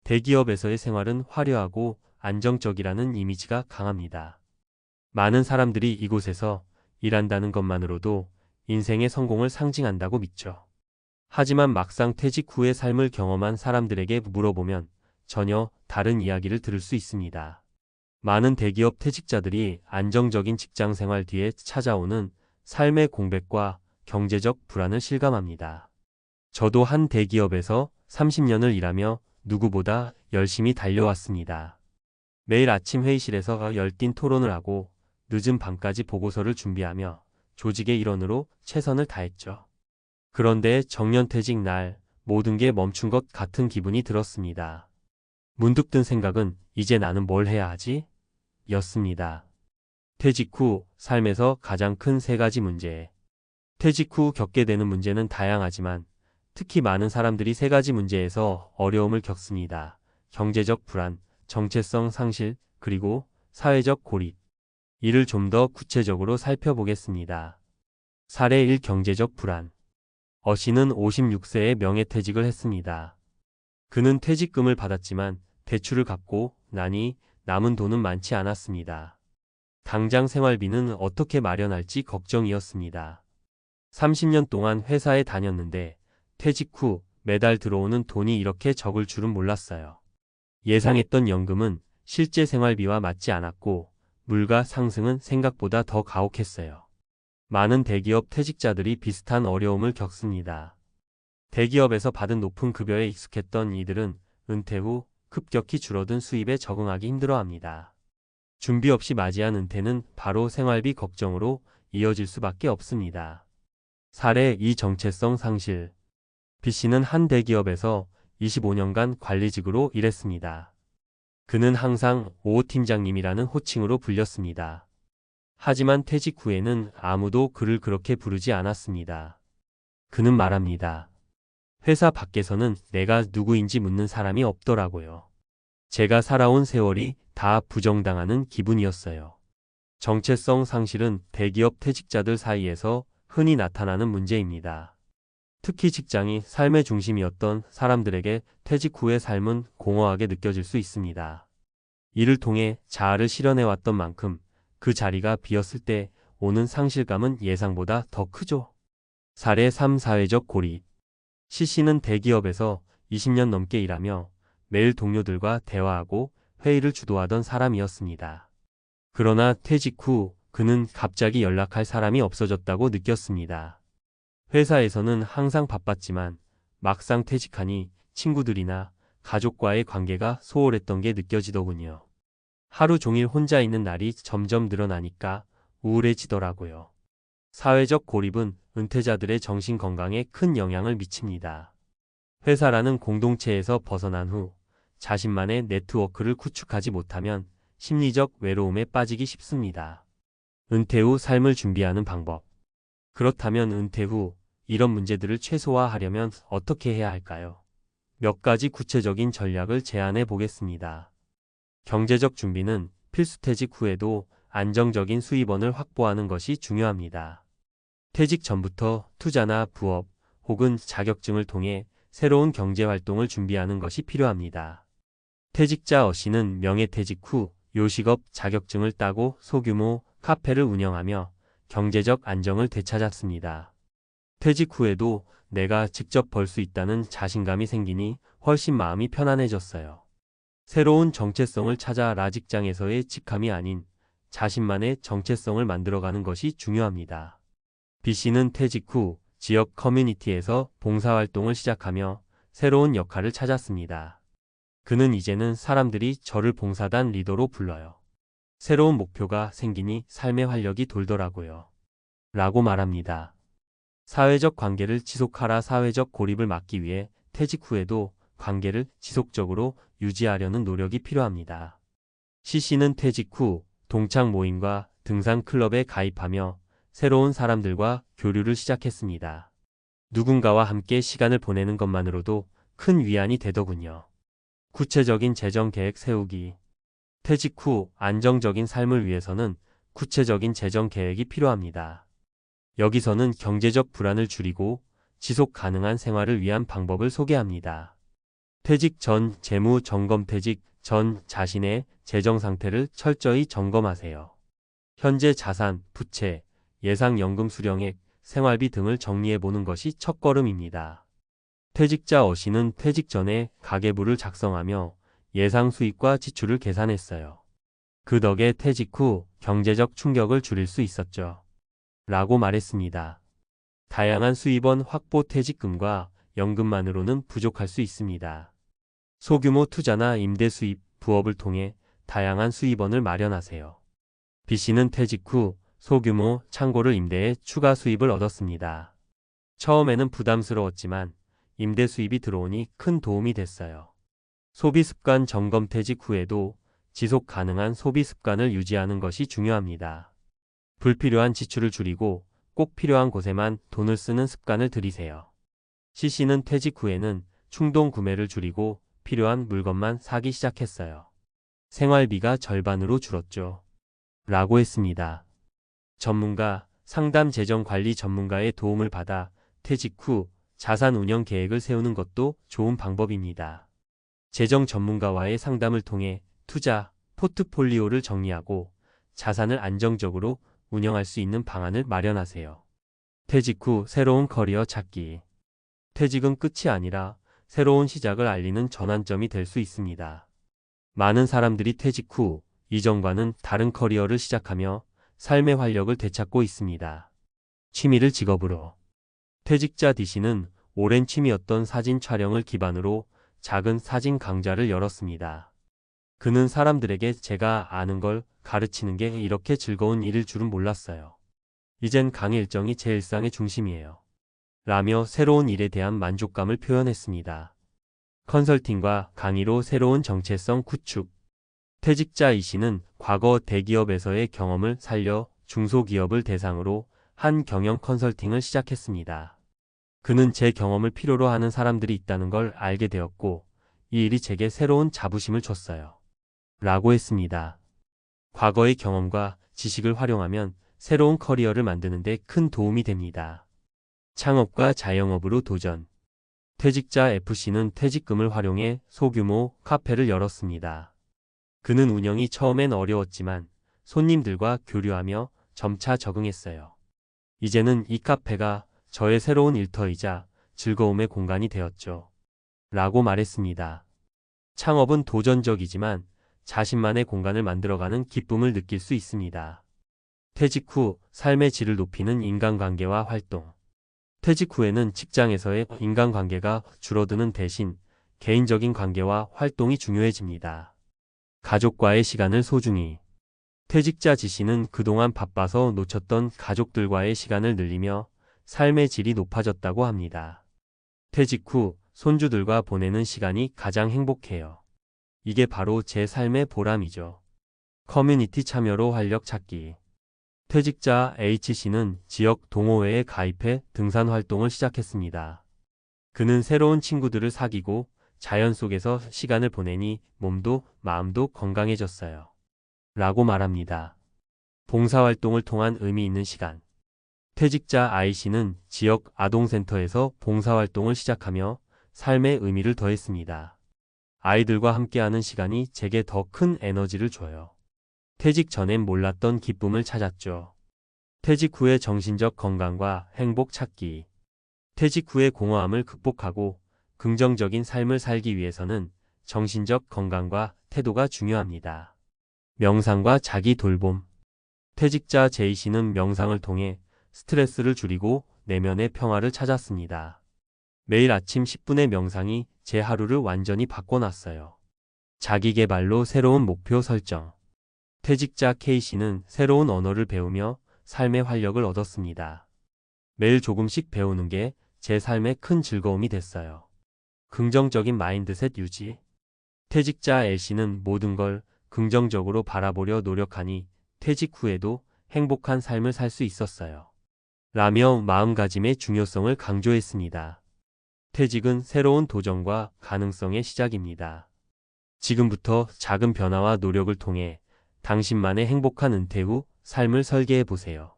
대기업에서의 생활은 화려하고 안정적이라는 이미지가 강합니다. 많은 사람들이 이곳에서 일한다는 것만으로도 인생의 성공을 상징한다고 믿죠. 하지만 막상 퇴직 후의 삶을 경험한 사람들에게 물어보면 전혀 다른 이야기를 들을 수 있습니다. 많은 대기업 퇴직자들이 안정적인 직장 생활 뒤에 찾아오는 삶의 공백과 경제적 불안을 실감합니다. 저도 한 대기업에서 30년을 일하며 누구보다 열심히 달려왔습니다. 매일 아침 회의실에서 열띤 토론을 하고 늦은 밤까지 보고서를 준비하며 조직의 일원으로 최선을 다했죠. 그런데 정년퇴직 날 모든 게 멈춘 것 같은 기분이 들었습니다. 문득 든 생각은 이제 나는 뭘 해야 하지? 였습니다. 퇴직 후 삶에서 가장 큰 세 가지 문제. 퇴직 후 겪게 되는 문제는 다양하지만 특히 많은 사람들이 세 가지 문제에서 어려움을 겪습니다. 경제적 불안, 정체성 상실, 그리고 사회적 고립. 이를 좀 더 구체적으로 살펴보겠습니다. 사례 1. 경제적 불안. 어씨는 56세에 명예퇴직을 했습니다. 그는 퇴직금을 받았지만 대출을 갚고 나니 남은 돈은 많지 않았습니다. 당장 생활비는 어떻게 마련할지 걱정이었습니다. 30년 동안 회사에 다녔는데 퇴직 후 매달 들어오는 돈이 이렇게 적을 줄은 몰랐어요. 예상했던 연금은 실제 생활비와 맞지 않았고 물가 상승은 생각보다 더 가혹했어요. 많은 대기업 퇴직자들이 비슷한 어려움을 겪습니다. 대기업에서 받은 높은 급여에 익숙했던 이들은 은퇴 후 급격히 줄어든 수입에 적응하기 힘들어합니다. 준비 없이 맞이한 은퇴는 바로 생활비 걱정으로 이어질 수밖에 없습니다. 사례 2. 정체성 상실. B씨는 한 대기업에서 25년간 관리직으로 일했습니다. 그는 항상 오 팀장님이라는 호칭으로 불렸습니다. 하지만 퇴직 후에는 아무도 그를 그렇게 부르지 않았습니다. 그는 말합니다. 회사 밖에서는 내가 누구인지 묻는 사람이 없더라고요. 제가 살아온 세월이 다 부정당하는 기분이었어요. 정체성 상실은 대기업 퇴직자들 사이에서 흔히 나타나는 문제입니다. 특히 직장이 삶의 중심이었던 사람들에게 퇴직 후의 삶은 공허하게 느껴질 수 있습니다. 이를 통해 자아를 실현해왔던 만큼 그 자리가 비었을 때 오는 상실감은 예상보다 더 크죠. 사례 3. 사회적 고립. C씨는 대기업에서 20년 넘게 일하며 매일 동료들과 대화하고 회의를 주도하던 사람이었습니다. 그러나 퇴직 후 그는 갑자기 연락할 사람이 없어졌다고 느꼈습니다. 회사에서는 항상 바빴지만 막상 퇴직하니 친구들이나 가족과의 관계가 소홀했던 게 느껴지더군요. 하루 종일 혼자 있는 날이 점점 늘어나니까 우울해지더라고요. 사회적 고립은 은퇴자들의 정신 건강에 큰 영향을 미칩니다. 회사라는 공동체에서 벗어난 후 자신만의 네트워크를 구축하지 못하면 심리적 외로움에 빠지기 쉽습니다. 은퇴 후 삶을 준비하는 방법. 그렇다면 은퇴 후 이런 문제들을 최소화하려면 어떻게 해야 할까요? 몇 가지 구체적인 전략을 제안해 보겠습니다. 경제적 준비는 필수퇴직 후에도 안정적인 수입원을 확보하는 것이 중요합니다. 퇴직 전부터 투자나 부업 혹은 자격증을 통해 새로운 경제활동을 준비하는 것이 필요합니다. 퇴직자 어씨는 명예퇴직 후 요식업 자격증을 따고 소규모 카페를 운영하며 경제적 안정을 되찾았습니다. 퇴직 후에도 내가 직접 벌 수 있다는 자신감이 생기니 훨씬 마음이 편안해졌어요. 새로운 정체성을 찾아 직장에서의 직함이 아닌 자신만의 정체성을 만들어가는 것이 중요합니다. B씨는 퇴직 후 지역 커뮤니티에서 봉사활동을 시작하며 새로운 역할을 찾았습니다. 그는 이제는 사람들이 저를 봉사단 리더로 불러요. 새로운 목표가 생기니 삶의 활력이 돌더라고요. 라고 말합니다. 사회적 관계를 지속하라. 사회적 고립을 막기 위해 퇴직 후에도 관계를 지속적으로 유지하려는 노력이 필요합니다. C씨는 퇴직 후 동창 모임과 등산 클럽에 가입하며 새로운 사람들과 교류를 시작했습니다. 누군가와 함께 시간을 보내는 것만으로도 큰 위안이 되더군요. 구체적인 재정 계획 세우기. 퇴직 후 안정적인 삶을 위해서는 구체적인 재정 계획이 필요합니다. 여기서는 경제적 불안을 줄이고 지속 가능한 생활을 위한 방법을 소개합니다. 퇴직 전 재무 점검. 퇴직 전 자신의 재정 상태를 철저히 점검하세요. 현재 자산, 부채, 예상 연금 수령액, 생활비 등을 정리해 보는 것이 첫걸음입니다. 퇴직자 어씨는 퇴직 전에 가계부를 작성하며 예상 수입과 지출을 계산했어요. 그 덕에 퇴직 후 경제적 충격을 줄일 수 있었죠. 라고 말했습니다. 다양한 수입원 확보. 퇴직금과 연금만으로는 부족할 수 있습니다. 소규모 투자나 임대 수입, 부업을 통해 다양한 수입원을 마련하세요. B씨는 퇴직 후 소규모 창고를 임대해 추가 수입을 얻었습니다. 처음에는 부담스러웠지만 임대 수입이 들어오니 큰 도움이 됐어요. 소비 습관 점검. 퇴직 후에도 지속 가능한 소비 습관을 유지하는 것이 중요합니다. 불필요한 지출을 줄이고 꼭 필요한 곳에만 돈을 쓰는 습관을 들이세요. C씨는 퇴직 후에는 충동 구매를 줄이고 필요한 물건만 사기 시작했어요. 생활비가 절반으로 줄었죠. 라고 했습니다. 전문가, 상담 재정관리 전문가의 도움을 받아 퇴직 후 자산 운영 계획을 세우는 것도 좋은 방법입니다. 재정 전문가와의 상담을 통해 투자, 포트폴리오를 정리하고 자산을 안정적으로 운영할 수 있는 방안을 마련하세요. 퇴직 후 새로운 커리어 찾기. 퇴직은 끝이 아니라 새로운 시작을 알리는 전환점이 될 수 있습니다. 많은 사람들이 퇴직 후 이전과는 다른 커리어를 시작하며 삶의 활력을 되찾고 있습니다. 취미를 직업으로. 퇴직자 D씨는 오랜 취미였던 사진 촬영을 기반으로 작은 사진 강좌를 열었습니다. 그는 사람들에게 제가 아는 걸 가르치는 게 이렇게 즐거운 일일 줄은 몰랐어요. 이젠 강의 일정이 제 일상의 중심이에요. 라며 새로운 일에 대한 만족감을 표현했습니다. 컨설팅과 강의로 새로운 정체성 구축. 퇴직자 E씨는 과거 대기업에서의 경험을 살려 중소기업을 대상으로 한 경영 컨설팅을 시작했습니다. 그는 제 경험을 필요로 하는 사람들이 있다는 걸 알게 되었고 이 일이 제게 새로운 자부심을 줬어요. 라고 했습니다. 과거의 경험과 지식을 활용하면 새로운 커리어를 만드는 데 큰 도움이 됩니다. 창업과 자영업으로 도전. 퇴직자 F씨는 퇴직금을 활용해 소규모 카페를 열었습니다. 그는 운영이 처음엔 어려웠지만 손님들과 교류하며 점차 적응했어요. 이제는 이 카페가 저의 새로운 일터이자 즐거움의 공간이 되었죠. 라고 말했습니다. 창업은 도전적이지만 자신만의 공간을 만들어가는 기쁨을 느낄 수 있습니다. 퇴직 후 삶의 질을 높이는 인간관계와 활동. 퇴직 후에는 직장에서의 인간관계가 줄어드는 대신 개인적인 관계와 활동이 중요해집니다. 가족과의 시간을 소중히. 퇴직자 G씨는 그동안 바빠서 놓쳤던 가족들과의 시간을 늘리며 삶의 질이 높아졌다고 합니다. 퇴직 후 손주들과 보내는 시간이 가장 행복해요. 이게 바로 제 삶의 보람이죠. 커뮤니티 참여로 활력 찾기. 퇴직자 H씨는 지역 동호회에 가입해 등산 활동을 시작했습니다. 그는 새로운 친구들을 사귀고 자연 속에서 시간을 보내니 몸도 마음도 건강해졌어요. 라고 말합니다. 봉사활동을 통한 의미 있는 시간. 퇴직자 I씨는 지역 아동센터에서 봉사활동을 시작하며 삶의 의미를 더했습니다. 아이들과 함께하는 시간이 제게 더 큰 에너지를 줘요. 퇴직 전엔 몰랐던 기쁨을 찾았죠. 퇴직 후의 정신적 건강과 행복 찾기. 퇴직 후의 공허함을 극복하고 긍정적인 삶을 살기 위해서는 정신적 건강과 태도가 중요합니다. 명상과 자기 돌봄. 퇴직자 J씨는 명상을 통해 스트레스를 줄이고 내면의 평화를 찾았습니다. 매일 아침 10분의 명상이 제 하루를 완전히 바꿔놨어요. 자기계발로 새로운 목표 설정. 퇴직자 K씨는 새로운 언어를 배우며 삶의 활력을 얻었습니다. 매일 조금씩 배우는 게 제 삶의 큰 즐거움이 됐어요. 긍정적인 마인드셋 유지. 퇴직자 L씨는 모든 걸 긍정적으로 바라보려 노력하니 퇴직 후에도 행복한 삶을 살 수 있었어요. 라며 마음가짐의 중요성을 강조했습니다. 퇴직은 새로운 도전과 가능성의 시작입니다. 지금부터 작은 변화와 노력을 통해 당신만의 행복한 은퇴 후 삶을 설계해 보세요.